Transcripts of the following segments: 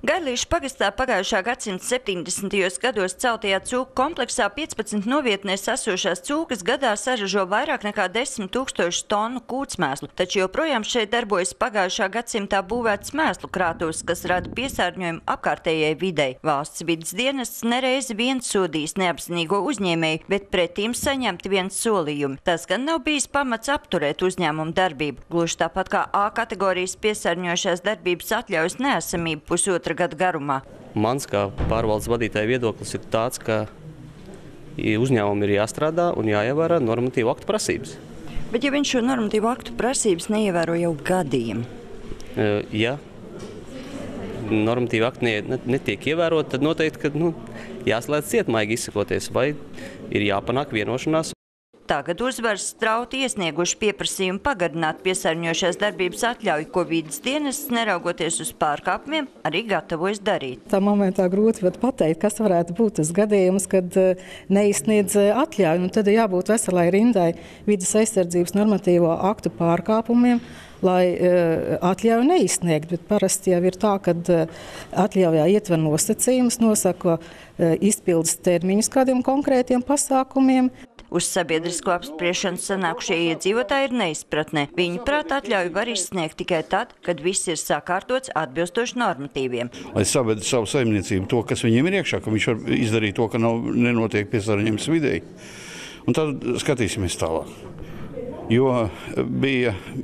Gailīšu pagastā pagājušā gadsimta 70. gados celtajā cūku kompleksā 15 novietnēs esošās cūkas gadā saražo vairāk nekā 10 000 tonu kūtsmēslu, taču joprojām šeit darbojas pagājušā gadsimtā būvēts mēslu krātuvs, kas rada piesārņojumu apkārtējai videi. Valsts vides dienests nereizi vien sodījis neapzinīgo uzņēmēju, bet pretīm saņemt viens solījumi. Tas gan nav bijis pamats apturēt uzņēmumu darbību, gluži tāpat kā A kategorijas piesārņojošās darbības atļaujas neesamību pusotra gada garumā. Mans kā pārvaldes vadītāja viedoklis ir tāds, ka uzņēmumi ir jāstrādā un jāievēro normatīvu aktu prasības. Bet ja viņš šo normatīvu aktu prasības neievēro jau gadiem? Ja normatīva akti netiek ievērot, tad noteikti, ka jāslēdz cietumīgi izsakoties vai ir jāpanāk vienošanās. Tagad uzvaras strauti iesnieguši pieprasījumu pagarināt piesārņojošās darbības atļauju, ko vides dienests, neraugoties uz pārkāpumiem, arī gatavojas darīt. Tā momentā grūti pateikt, kas varētu būt tas gadījums, kad neizsniedz atļauju. Tad ir jābūt veselai rindai vides aizsardzības normatīvo aktu pārkāpumiem, lai atļauju neizsniegt. Bet parasti jau ir tā, ka atļaujā ietver nosacījumus, nosaka izpildes termiņus kādiem konkrētiem pasākumiem. Uz sabiedrisko apspriešanu sanākušie iedzīvotāji ir neizpratnē. Viņu prāt atļauju var izsniegt tikai tad, kad viss ir sakārtots atbilstoši normatīviem. Lai saved savu saimniecību to, kas viņiem ir iekšā, ka viņš var izdarīt to, ka nenotiek piesārņojums videi. Un tad skatīsimies tālāk. Jo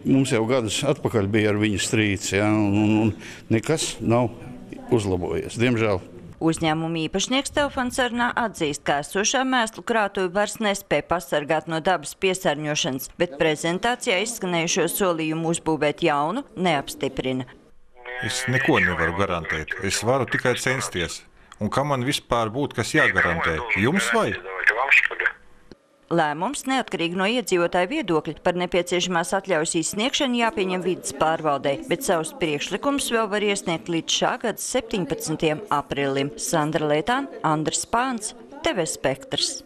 mums jau gadus atpakaļ bija ar viņu strīds, ja, un nekas nav uzlabojies, diemžēl. Uzņēmuma īpašnieks Teofans Arnā atzīst, ka esošā mēslu krātuve vairs nespēja pasargāt no dabas piesārņošanas, bet prezentācijā izskanējušo solījumu uzbūvēt jaunu neapstiprina. Es neko nevaru garantēt. Es varu tikai censties. Un kā man vispār būtu, kas jāgarantē? Jums vai? Lēmums neatkarīgi no iedzīvotāju viedokļa par nepieciešamās atļaujas izsniegšanu jāpieņem vides pārvaldei, bet savus priekšlikumus vēl var iesniegt līdz šā gada 17. aprīlim. Sandra Leitāna, Andris Pāns, TV Spektrs.